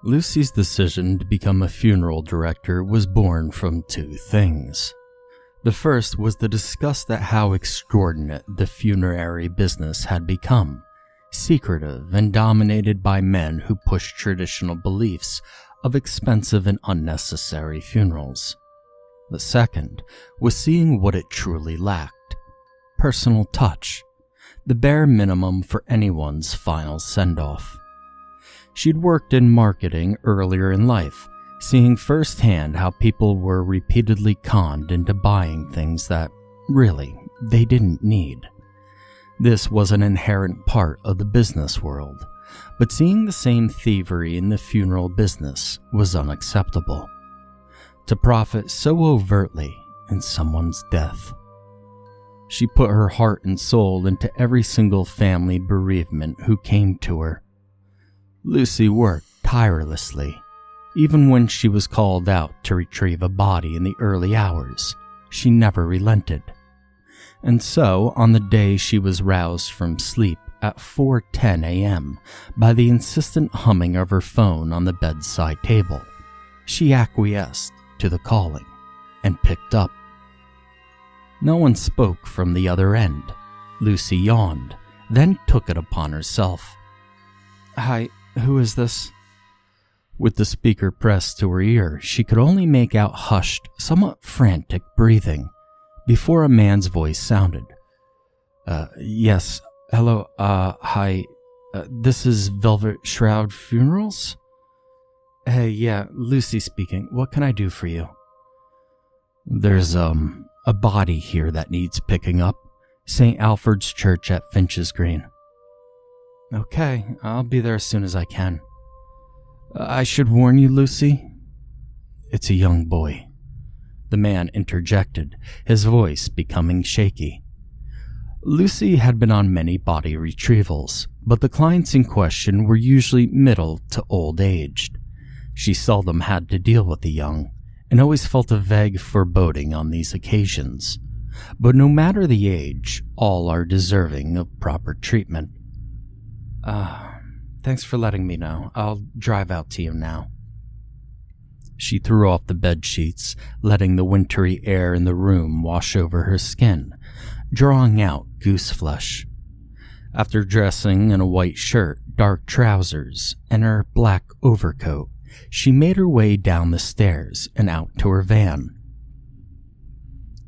Lucy's decision to become a funeral director was born from two things. The first was the disgust at how extraordinary the funerary business had become, secretive and dominated by men who pushed traditional beliefs of expensive and unnecessary funerals. The second was seeing what it truly lacked: personal touch, the bare minimum for anyone's final send-off. She'd worked in marketing earlier in life, seeing firsthand how people were repeatedly conned into buying things that, really, they didn't need. This was an inherent part of the business world, but seeing the same thievery in the funeral business was unacceptable. To profit so overtly in someone's death. She put her heart and soul into every single family bereavement who came to her. Lucy worked tirelessly, even when she was called out to retrieve a body in the early hours. She never relented. And so, on the day she was roused from sleep at 4:10 a.m. by the insistent humming of her phone on the bedside table, she acquiesced to the calling and picked up. No one spoke from the other end. Lucy yawned, then took it upon herself. "Hi, who is this?" With the speaker pressed to her ear, she could only make out hushed, somewhat frantic breathing before a man's voice sounded. Yes, hello, hi, this is Velvet Shroud Funerals? Hey, yeah, Lucy speaking. What can I do for you? There's, a body here that needs picking up. St. Alfred's Church at Finch's Green. Okay, I'll be there as soon as I can. I should warn you, Lucy. It's a young boy. The man interjected, his voice becoming shaky. Lucy had been on many body retrievals, but the clients in question were usually middle to old-aged. She seldom had to deal with the young, and always felt a vague foreboding on these occasions. But no matter the age, all are deserving of proper treatment. Thanks for letting me know. I'll drive out to you now. She threw off the bed sheets, letting the wintry air in the room wash over her skin, drawing out goose flesh. After dressing in a white shirt, dark trousers, and her black overcoat, she made her way down the stairs and out to her van.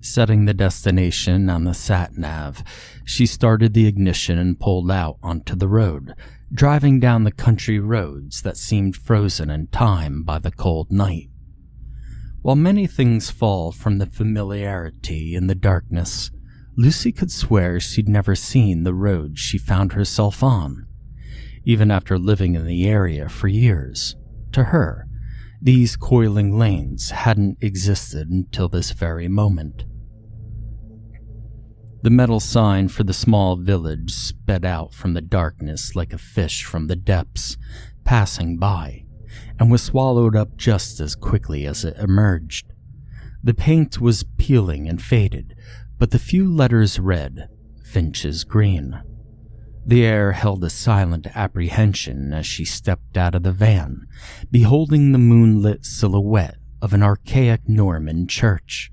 Setting the destination on the sat-nav, she started the ignition and pulled out onto the road, driving down the country roads that seemed frozen in time by the cold night. While many things fall from the familiarity in the darkness, Lucy could swear she'd never seen the road she found herself on, even after living in the area for years. To her, these coiling lanes hadn't existed until this very moment. The metal sign for the small village sped out from the darkness like a fish from the depths, passing by, and was swallowed up just as quickly as it emerged. The paint was peeling and faded, but the few letters read, Finch's Green. The air held a silent apprehension as she stepped out of the van, beholding the moonlit silhouette of an archaic Norman church.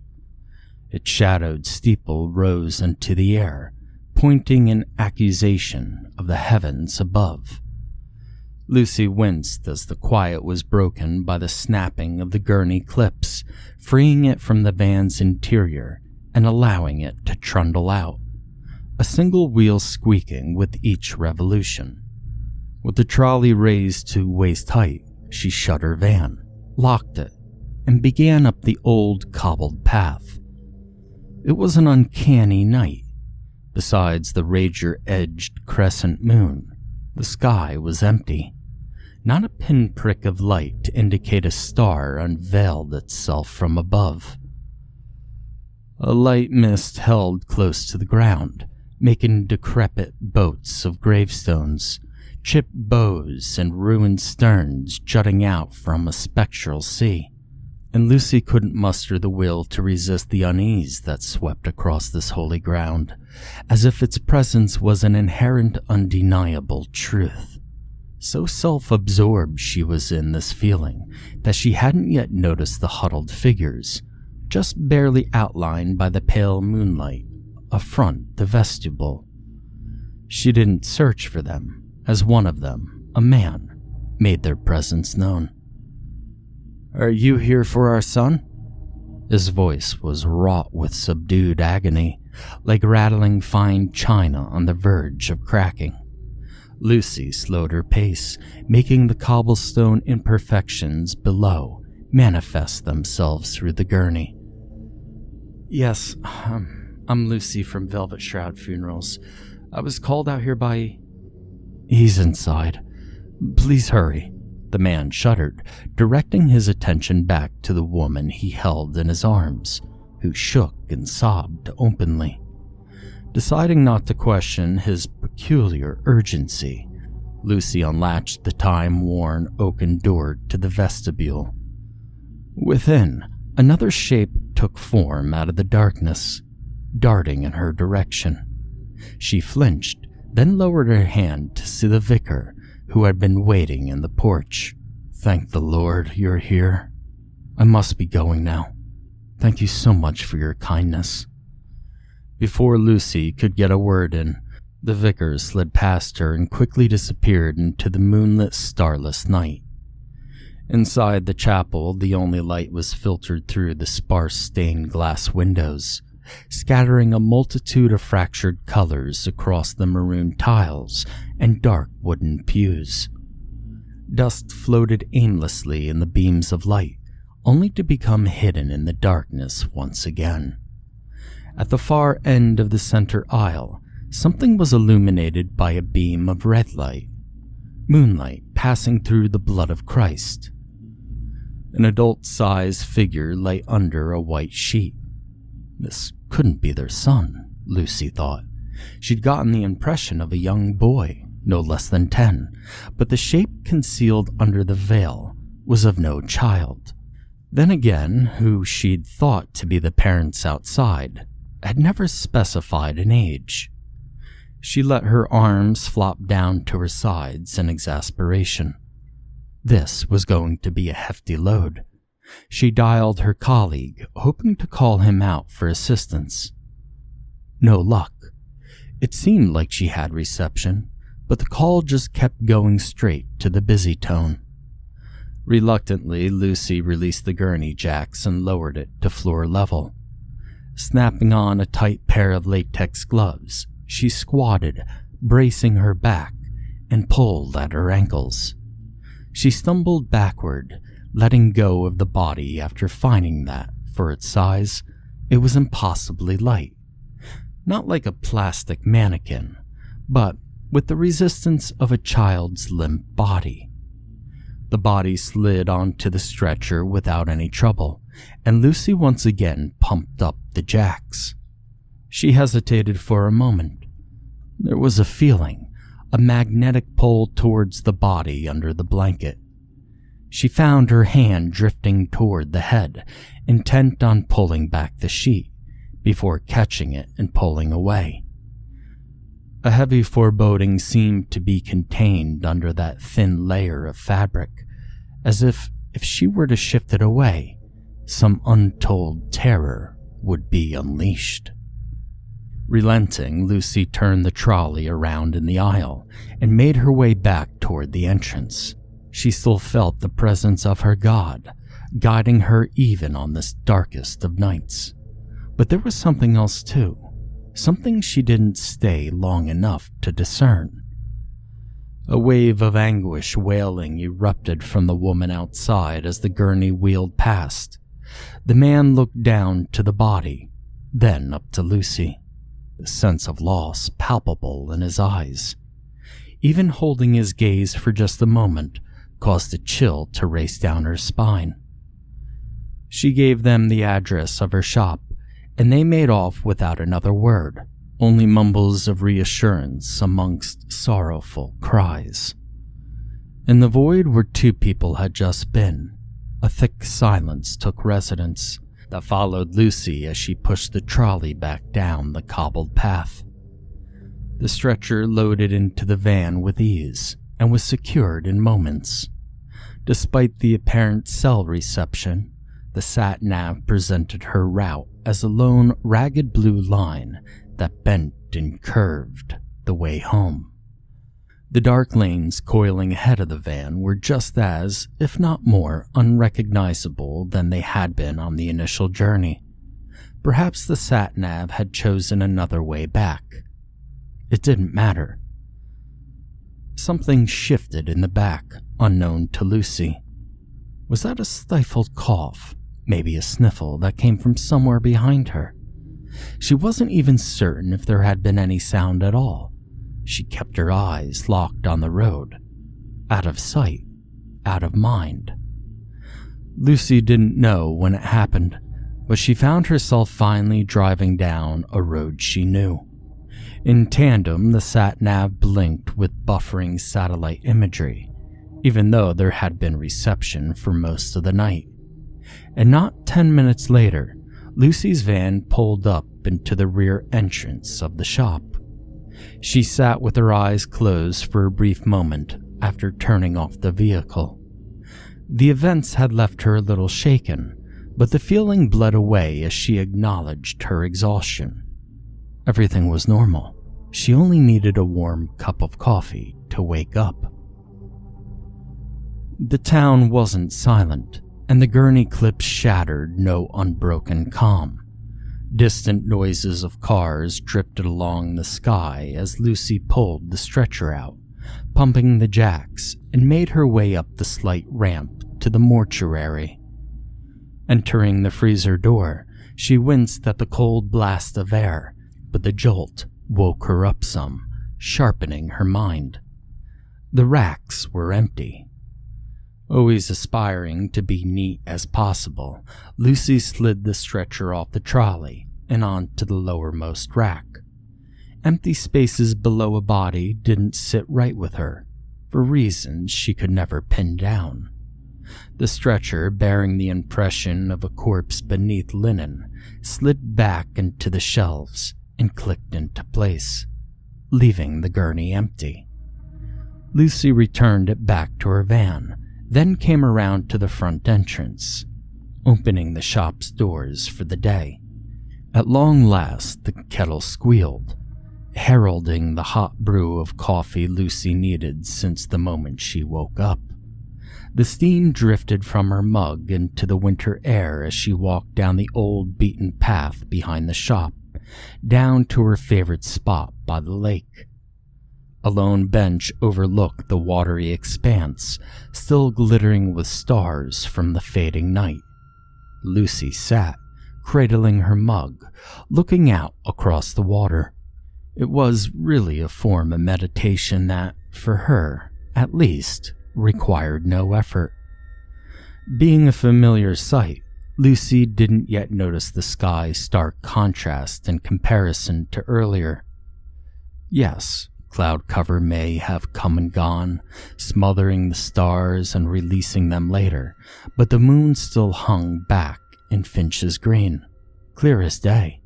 Its shadowed steeple rose into the air, pointing an accusation of the heavens above. Lucy winced as the quiet was broken by the snapping of the gurney clips, freeing it from the van's interior and allowing it to trundle out, a single wheel squeaking with each revolution. With the trolley raised to waist height, she shut her van, locked it, and began up the old cobbled path. It was an uncanny night. Besides the razor-edged crescent moon, the sky was empty. Not a pinprick of light to indicate a star unveiled itself from above. A light mist held close to the ground, making decrepit boats of gravestones, chipped bows and ruined sterns jutting out from a spectral sea. And Lucy couldn't muster the will to resist the unease that swept across this holy ground, as if its presence was an inherent, undeniable truth. So self-absorbed she was in this feeling that she hadn't yet noticed the huddled figures, just barely outlined by the pale moonlight, affront the vestibule. She didn't search for them, as one of them, a man, made their presence known. "Are you here for our son?" His voice was wrought with subdued agony, like rattling fine china on the verge of cracking. Lucy slowed her pace, making the cobblestone imperfections below manifest themselves through the gurney. "Yes, I'm Lucy from Velvet Shroud Funerals. I was called out here by..." "He's inside. Please hurry." The man shuddered, directing his attention back to the woman he held in his arms, who shook and sobbed openly. Deciding not to question his peculiar urgency, Lucy unlatched the time-worn oaken door to the vestibule. Within, another shape took form out of the darkness, darting in her direction. She flinched, then lowered her hand to see the vicar, who had been waiting in the porch. "Thank the Lord you're here. I must be going now. Thank you so much for your kindness." Before Lucy could get a word in, the vicar slid past her and quickly disappeared into the moonlit, starless night. Inside the chapel, the only light was filtered through the sparse stained glass windows, scattering a multitude of fractured colors across the maroon tiles and dark wooden pews. Dust floated aimlessly in the beams of light, only to become hidden in the darkness once again. At the far end of the center aisle, something was illuminated by a beam of red light, moonlight passing through the blood of Christ. An adult-sized figure lay under a white sheet. This couldn't be their son, Lucy thought. She'd gotten the impression of a young boy, no less than 10, but the shape concealed under the veil was of no child. Then again, who she'd thought to be the parents outside had never specified an age. She let her arms flop down to her sides in exasperation. This was going to be a hefty load. She dialed her colleague, hoping to call him out for assistance. No luck. It seemed like she had reception, but the call just kept going straight to the busy tone. Reluctantly, Lucy released the gurney jacks and lowered it to floor level. Snapping on a tight pair of latex gloves, she squatted, bracing her back, and pulled at her ankles. She stumbled backward, letting go of the body after finding that, for its size, it was impossibly light. Not like a plastic mannequin, but with the resistance of a child's limp body. The body slid onto the stretcher without any trouble, and Lucy once again pumped up the jacks. She hesitated for a moment. There was a feeling, a magnetic pull towards the body under the blanket. She found her hand drifting toward the head, intent on pulling back the sheet, before catching it and pulling away. A heavy foreboding seemed to be contained under that thin layer of fabric, as if she were to shift it away, some untold terror would be unleashed. Relenting, Lucy turned the trolley around in the aisle and made her way back toward the entrance. She still felt the presence of her God, guiding her even on this darkest of nights. But there was something else too, something she didn't stay long enough to discern. A wave of anguish wailing erupted from the woman outside as the gurney wheeled past. The man looked down to the body, then up to Lucy, the sense of loss palpable in his eyes. Even holding his gaze for just a moment caused a chill to race down her spine. She gave them the address of her shop, and they made off without another word, only mumbles of reassurance amongst sorrowful cries. In the void where two people had just been, a thick silence took residence that followed Lucy as she pushed the trolley back down the cobbled path. The stretcher loaded into the van with ease, and was secured in moments. Despite the apparent cell reception, the sat-nav presented her route as a lone, ragged blue line that bent and curved the way home. The dark lanes coiling ahead of the van were just as, if not more, unrecognizable than they had been on the initial journey. Perhaps the sat-nav had chosen another way back. It didn't matter. Something shifted in the back, unknown to Lucy. Was that a stifled cough? Maybe a sniffle that came from somewhere behind her? She wasn't even certain if there had been any sound at all. She kept her eyes locked on the road. Out of sight, out of mind. Lucy didn't know when it happened, but she found herself finally driving down a road she knew. In tandem, the sat-nav blinked with buffering satellite imagery, even though there had been reception for most of the night. And not 10 minutes later, Lucy's van pulled up into the rear entrance of the shop. She sat with her eyes closed for a brief moment after turning off the vehicle. The events had left her a little shaken, but the feeling bled away as she acknowledged her exhaustion. Everything was normal. She only needed a warm cup of coffee to wake up. The town wasn't silent, and the gurney clips shattered no unbroken calm. Distant noises of cars drifted along the sky as Lucy pulled the stretcher out, pumping the jacks, and made her way up the slight ramp to the mortuary. Entering the freezer door, she winced at the cold blast of air, but the jolt woke her up some, sharpening her mind. The racks were empty. Always aspiring to be neat as possible, Lucy slid the stretcher off the trolley and onto the lowermost rack. Empty spaces below a body didn't sit right with her, for reasons she could never pin down. The stretcher, bearing the impression of a corpse beneath linen, slid back into the shelves and clicked into place, leaving the gurney empty. Lucy returned it back to her van, then came around to the front entrance, opening the shop's doors for the day. At long last, the kettle squealed, heralding the hot brew of coffee Lucy needed since the moment she woke up. The steam drifted from her mug into the winter air as she walked down the old beaten path behind the shop, down to her favorite spot by the lake. A lone bench overlooked the watery expanse, still glittering with stars from the fading night. Lucy sat, cradling her mug, looking out across the water. It was really a form of meditation that, for her, at least, required no effort. Being a familiar sight, Lucy didn't yet notice the sky's stark contrast in comparison to earlier. Yes, cloud cover may have come and gone, smothering the stars and releasing them later, but the moon still hung back in Finch's green, clear as day.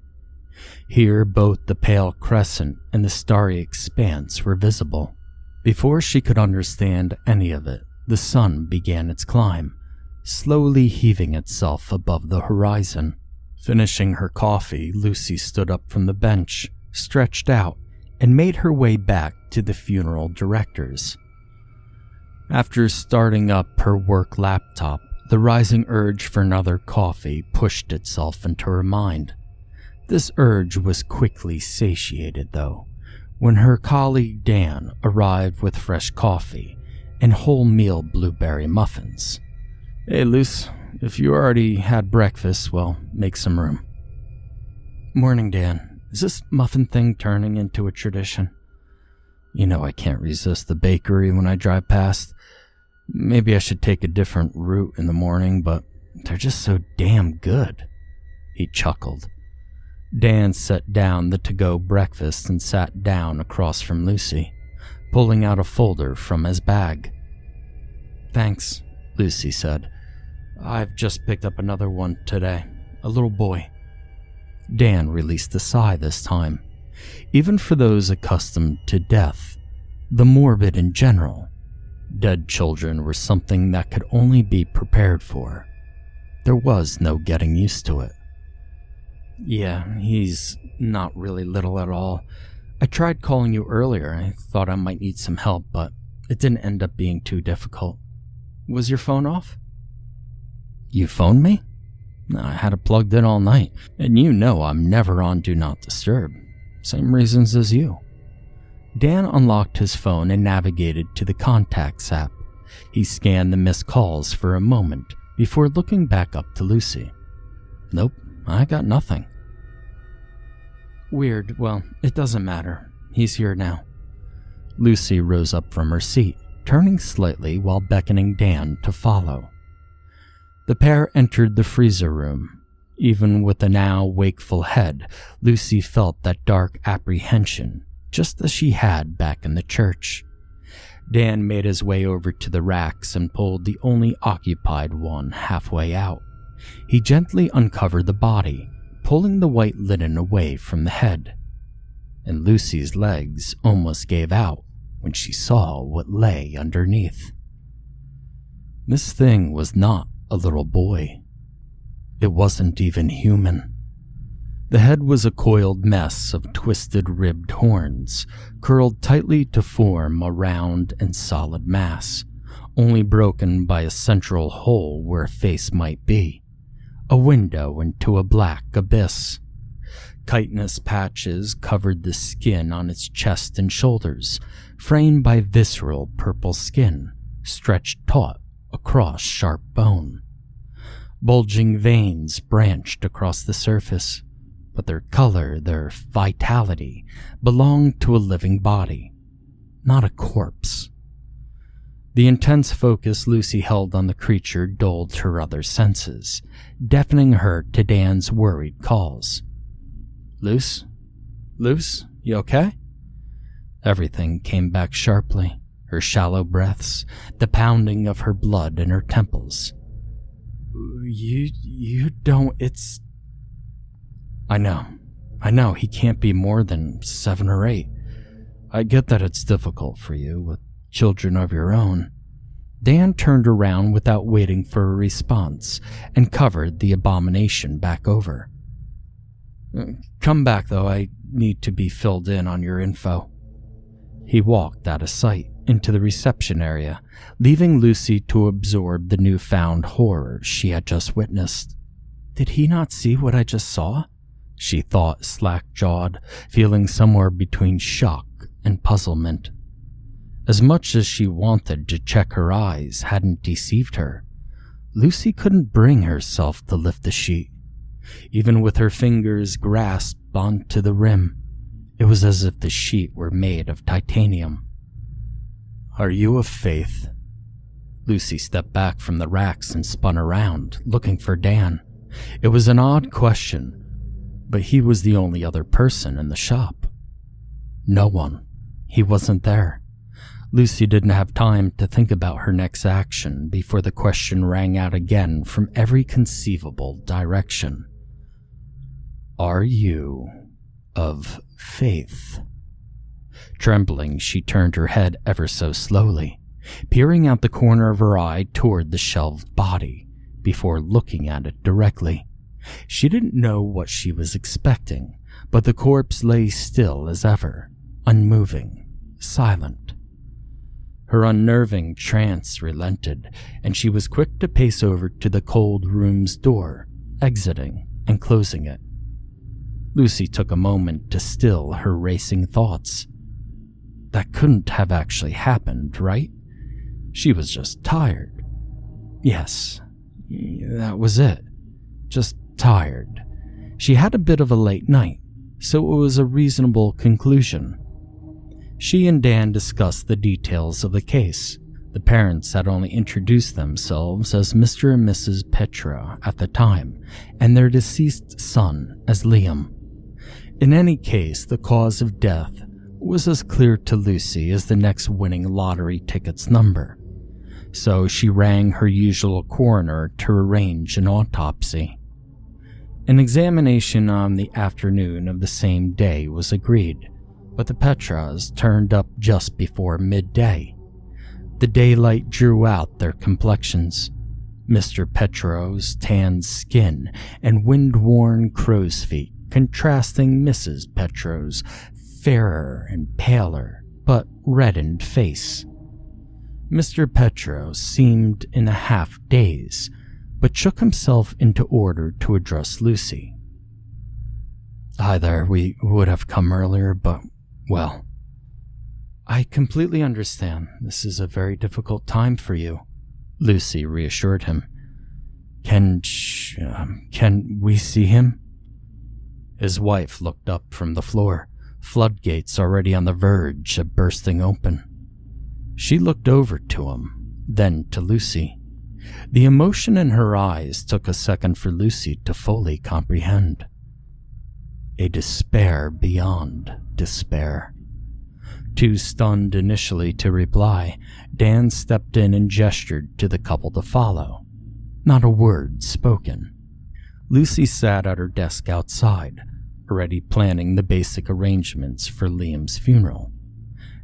Here both the pale crescent and the starry expanse were visible. Before she could understand any of it, the sun began its climb, slowly heaving itself above the horizon. Finishing her coffee, Lucy stood up from the bench, stretched out, and made her way back to the funeral directors. After starting up her work laptop, the rising urge for another coffee pushed itself into her mind. This urge was quickly satiated, though, when her colleague Dan arrived with fresh coffee and wholemeal blueberry muffins. "Hey, Luce, if you already had breakfast, well, make some room." "Morning, Dan. Is this muffin thing turning into a tradition? You know I can't resist the bakery when I drive past. Maybe I should take a different route in the morning, but they're just so damn good." He chuckled. Dan set down the to-go breakfast and sat down across from Lucy, pulling out a folder from his bag. "Thanks," Lucy said. "I've just picked up another one today. A little boy." Dan released a sigh this time. Even for those accustomed to death, the morbid in general, Dead children were something that could only be prepared for. There was no getting used to it. Yeah, he's not really little at all. I tried calling you earlier. I thought I might need some help, but it didn't end up being too difficult. Was your phone off? You phoned me? No, I had it plugged in all night, and you know I'm never on Do Not Disturb. Same reasons as you. Dan unlocked his phone and navigated to the Contacts app. He scanned the missed calls for a moment before looking back up to Lucy. Nope, I got nothing. Weird. Well, it doesn't matter. He's here now. Lucy rose up from her seat, turning slightly while beckoning Dan to follow. The pair entered the freezer room. Even with a now wakeful head, Lucy felt that dark apprehension, just as she had back in the church. Dan made his way over to the racks and pulled the only occupied one halfway out. He gently uncovered the body, pulling the white linen away from the head. And Lucy's legs almost gave out when she saw what lay underneath. This thing was not a little boy. It wasn't even human. The head was a coiled mess of twisted ribbed horns, curled tightly to form a round and solid mass, only broken by a central hole where a face might be, a window into a black abyss. Chitinous patches covered the skin on its chest and shoulders, framed by visceral purple skin, stretched taut across sharp bone. Bulging veins branched across the surface, but their color, their vitality, belonged to a living body, not a corpse. The intense focus Lucy held on the creature dulled her other senses, deafening her to Dan's worried calls. Luce? Luce, you okay? Everything came back sharply, her shallow breaths, the pounding of her blood in her temples. You don't, it's... I know, he can't be more than 7 or 8. I get that it's difficult for you, with children of your own. Dan turned around without waiting for a response, and covered the abomination back over. Come back, though, I need to be filled in on your info. He walked out of sight, into the reception area, leaving Lucy to absorb the newfound horror she had just witnessed. Did he not see what I just saw? She thought, slack-jawed, feeling somewhere between shock and puzzlement. As much as she wanted to check her eyes hadn't deceived her, Lucy couldn't bring herself to lift the sheet. Even with her fingers grasped onto the rim, it was as if the sheet were made of titanium. Are you of faith? Lucy stepped back from the racks and spun around, looking for Dan. It was an odd question, but he was the only other person in the shop. No one. He wasn't there. Lucy didn't have time to think about her next action before the question rang out again from every conceivable direction. Are you of faith? Trembling, she turned her head ever so slowly, peering out the corner of her eye toward the shelved body before looking at it directly. She didn't know what she was expecting, but the corpse lay still as ever, unmoving, silent. Her unnerving trance relented, and she was quick to pace over to the cold room's door, exiting and closing it. Lucy took a moment to still her racing thoughts. That couldn't have actually happened, right? She was just tired. Yes, that was it. Just tired. She had a bit of a late night, so it was a reasonable conclusion. She and Dan discussed the details of the case. The parents had only introduced themselves as Mr. and Mrs. Petra at the time, and their deceased son as Liam. In any case, the cause of death was as clear to Lucy as the next winning lottery ticket's number, so she rang her usual coroner to arrange an autopsy. An examination on the afternoon of the same day was agreed, but the Petras turned up just before midday. The daylight drew out their complexions. Mr. Petro's tanned skin and wind-worn crow's feet contrasting Mrs. Petro's fairer and paler but reddened face. Mr. Petro seemed in a half-daze, but shook himself into order to address Lucy. "Hi there, we would have come earlier, but, well, I completely understand. This is a very difficult time for you," Lucy reassured him. Can we see him?" His wife looked up from the floor, floodgates already on the verge of bursting open. She looked over to him, then to Lucy. The emotion in her eyes took a second for Lucy to fully comprehend. A despair beyond despair. Too stunned initially to reply, Dan stepped in and gestured to the couple to follow. Not a word spoken. Lucy sat at her desk outside, already planning the basic arrangements for Liam's funeral.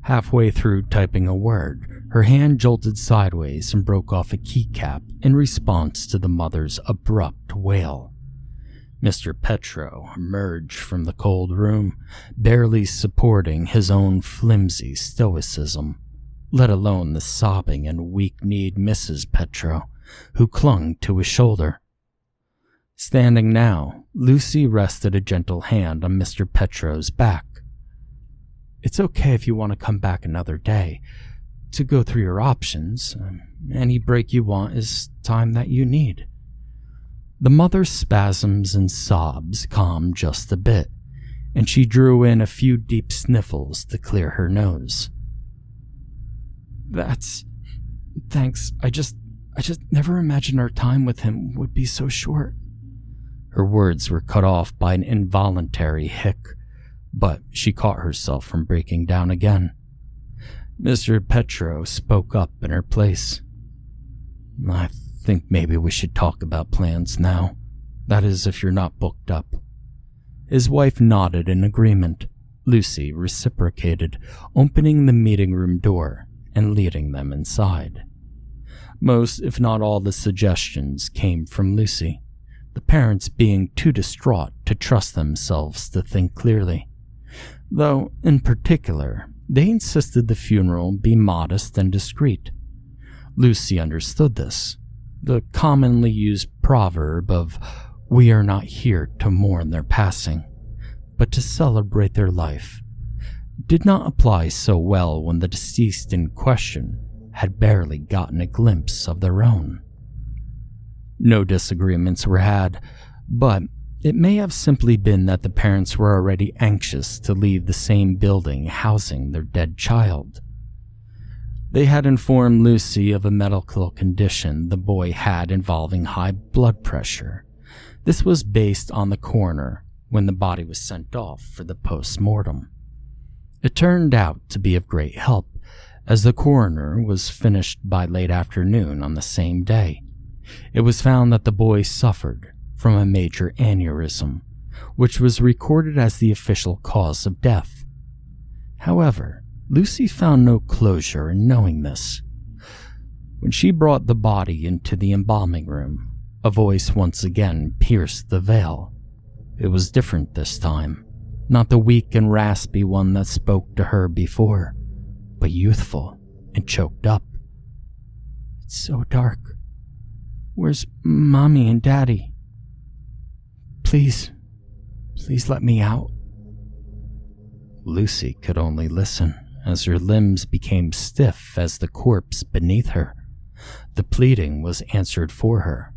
Halfway through typing a word, her hand jolted sideways and broke off a keycap in response to the mother's abrupt wail. Mr. Petro emerged from the cold room, barely supporting his own flimsy stoicism, let alone the sobbing and weak-kneed Mrs. Petro, who clung to his shoulder. Standing now, Lucy rested a gentle hand on Mr. Petro's back. "It's okay if you want to come back another day, to go through your options. Any break you want is time that you need." The mother's spasms and sobs calmed just a bit, and she drew in a few deep sniffles to clear her nose. Thanks. I just never imagined our time with him would be so short." Her words were cut off by an involuntary hic, but she caught herself from breaking down again. Mr. Petro spoke up in her place. "I think maybe we should talk about plans now. That is, if you're not booked up." His wife nodded in agreement. Lucy reciprocated, opening the meeting room door and leading them inside. Most, if not all, the suggestions came from Lucy, the parents being too distraught to trust themselves to think clearly. Though, in particular, they insisted the funeral be modest and discreet. Lucy understood this. The commonly used proverb of, "We are not here to mourn their passing, but to celebrate their life," did not apply so well when the deceased in question had barely gotten a glimpse of their own. No disagreements were had, but it may have simply been that the parents were already anxious to leave the same building housing their dead child. They had informed Lucy of a medical condition the boy had involving high blood pressure. This was based on the coroner when the body was sent off for the post-mortem. It turned out to be of great help, as the coroner was finished by late afternoon on the same day. It was found that the boy suffered from a major aneurysm, which was recorded as the official cause of death. However, Lucy found no closure in knowing this. When she brought the body into the embalming room, a voice once again pierced the veil. It was different this time, not the weak and raspy one that spoke to her before, but youthful and choked up. "It's so dark. Where's Mommy and Daddy? Please let me out." Lucy could only listen as her limbs became stiff as the corpse beneath her. The pleading was answered for her.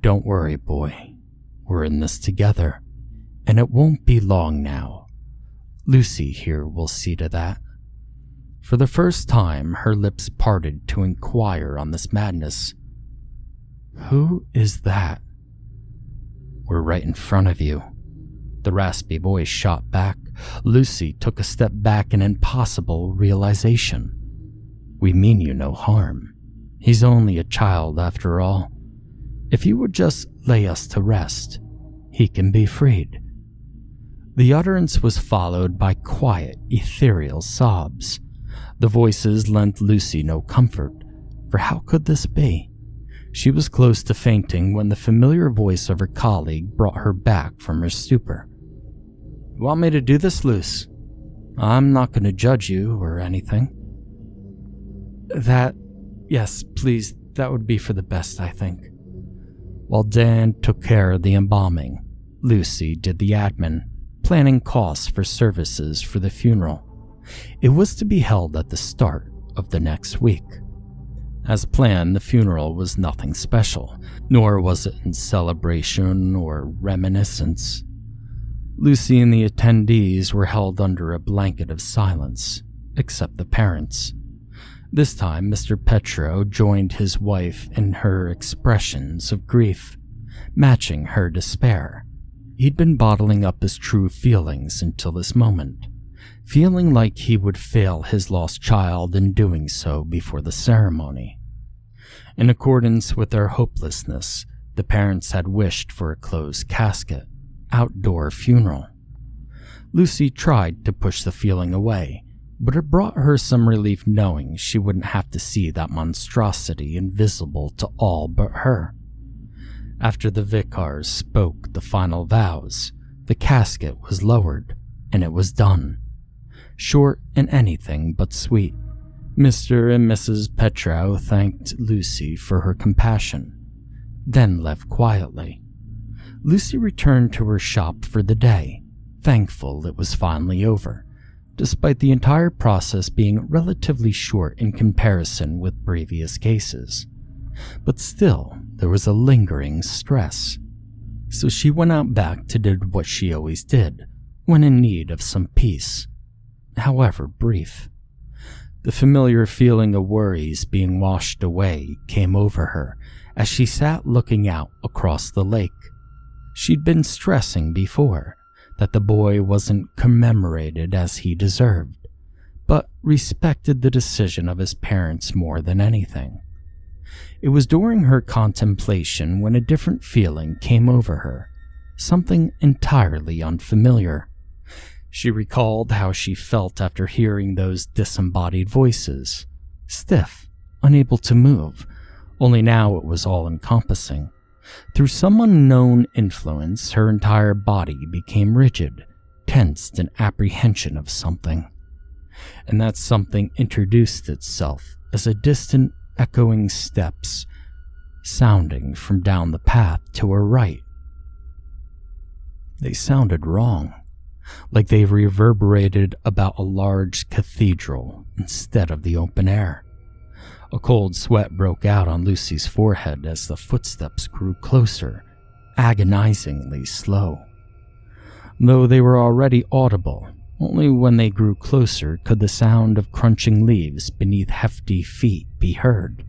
"Don't worry, boy. We're in this together, and it won't be long now. Lucy here will see to that." For the first time, her lips parted to inquire on this madness. "Who is that?" "We're right in front of you." The raspy voice shot back. Lucy took a step back in impossible realization. "We mean you no harm. He's only a child after all. If you would just lay us to rest, he can be freed." The utterance was followed by quiet, ethereal sobs. The voices lent Lucy no comfort, for how could this be? She was close to fainting when the familiar voice of her colleague brought her back from her stupor. "You want me to do this, Luce? I'm not going to judge you or anything." Yes, please, that would be for the best, I think." While Dan took care of the embalming, Lucy did the admin, planning costs for services for the funeral. It was to be held at the start of the next week. As planned, the funeral was nothing special, nor was it in celebration or reminiscence. Lucy and the attendees were held under a blanket of silence, except the parents. This time, Mr. Petro joined his wife in her expressions of grief, matching her despair. He'd been bottling up his true feelings until this moment, feeling like he would fail his lost child in doing so before the ceremony. In accordance with their hopelessness, the parents had wished for a closed casket, outdoor funeral. Lucy tried to push the feeling away, but it brought her some relief knowing she wouldn't have to see that monstrosity invisible to all but her. After the vicars spoke the final vows, the casket was lowered, and it was done. Short and anything but sweet. Mr. and Mrs. Petro thanked Lucy for her compassion, then left quietly. Lucy returned to her shop for the day, thankful it was finally over, despite the entire process being relatively short in comparison with previous cases. But still, there was a lingering stress. So she went out back to do what she always did, when in need of some peace, however brief. The familiar feeling of worries being washed away came over her as she sat looking out across the lake. She'd been stressing before that the boy wasn't commemorated as he deserved, but respected the decision of his parents more than anything. It was during her contemplation when a different feeling came over her, something entirely unfamiliar. She recalled how she felt after hearing those disembodied voices, stiff, unable to move, only now it was all-encompassing. Through some unknown influence, her entire body became rigid, tensed in apprehension of something. And that something introduced itself as a distant, echoing steps, sounding from down the path to her right. They sounded wrong, like they reverberated about a large cathedral instead of the open air. A cold sweat broke out on Lucy's forehead as the footsteps grew closer, agonizingly slow. Though they were already audible, only when they grew closer could the sound of crunching leaves beneath hefty feet be heard.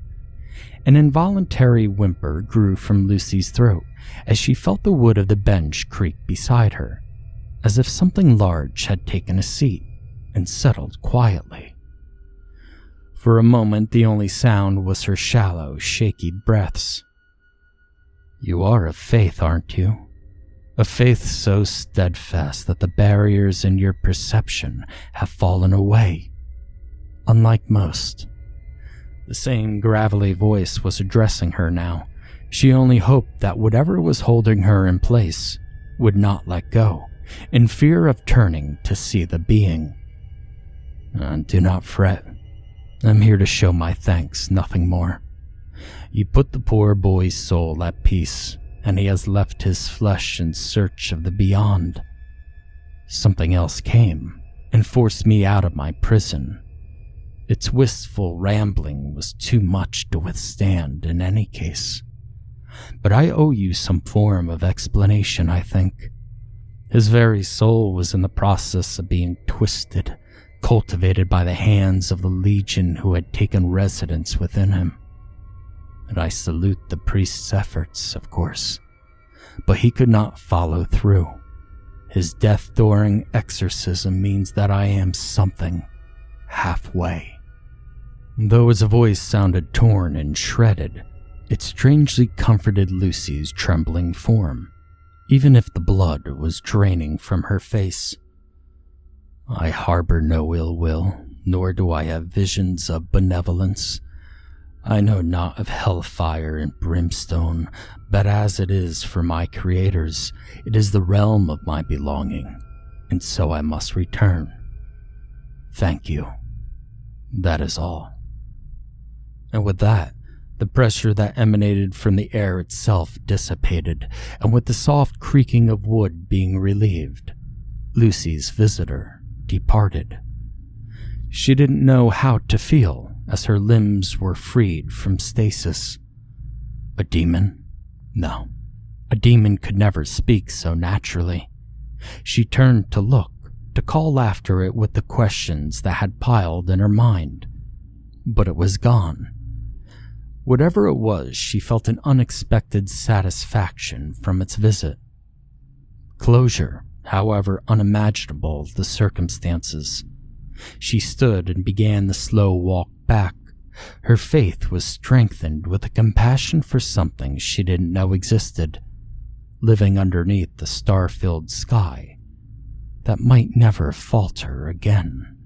An involuntary whimper grew from Lucy's throat as she felt the wood of the bench creak beside her, as if something large had taken a seat and settled quietly. For a moment, the only sound was her shallow, shaky breaths. "You are of faith, aren't you? A faith so steadfast that the barriers in your perception have fallen away. Unlike most." The same gravelly voice was addressing her now. She only hoped that whatever was holding her in place would not let go, in fear of turning to see the being. "Do not fret. I'm here to show my thanks, nothing more. You put the poor boy's soul at peace, and he has left his flesh in search of the beyond. Something else came and forced me out of my prison. Its wistful rambling was too much to withstand in any case. But I owe you some form of explanation, I think. His very soul was in the process of being twisted, cultivated by the hands of the legion who had taken residence within him. And I salute the priest's efforts, of course, but he could not follow through. His death during exorcism means that I am something halfway." Though his voice sounded torn and shredded, it strangely comforted Lucy's trembling form, even if the blood was draining from her face. "I harbor no ill will, nor do I have visions of benevolence. I know not of hellfire and brimstone, but as it is for my creators, it is the realm of my belonging, and so I must return. Thank you. That is all." And with that, the pressure that emanated from the air itself dissipated, and with the soft creaking of wood being relieved, Lucy's visitor departed. She didn't know how to feel as her limbs were freed from stasis. A demon? No, a demon could never speak so naturally. She turned to look, to call after it with the questions that had piled in her mind, but it was gone. Whatever it was, she felt an unexpected satisfaction from its visit. Closure, however unimaginable the circumstances. She stood and began the slow walk back. Her faith was strengthened with a compassion for something she didn't know existed, living underneath the star-filled sky that might never falter again.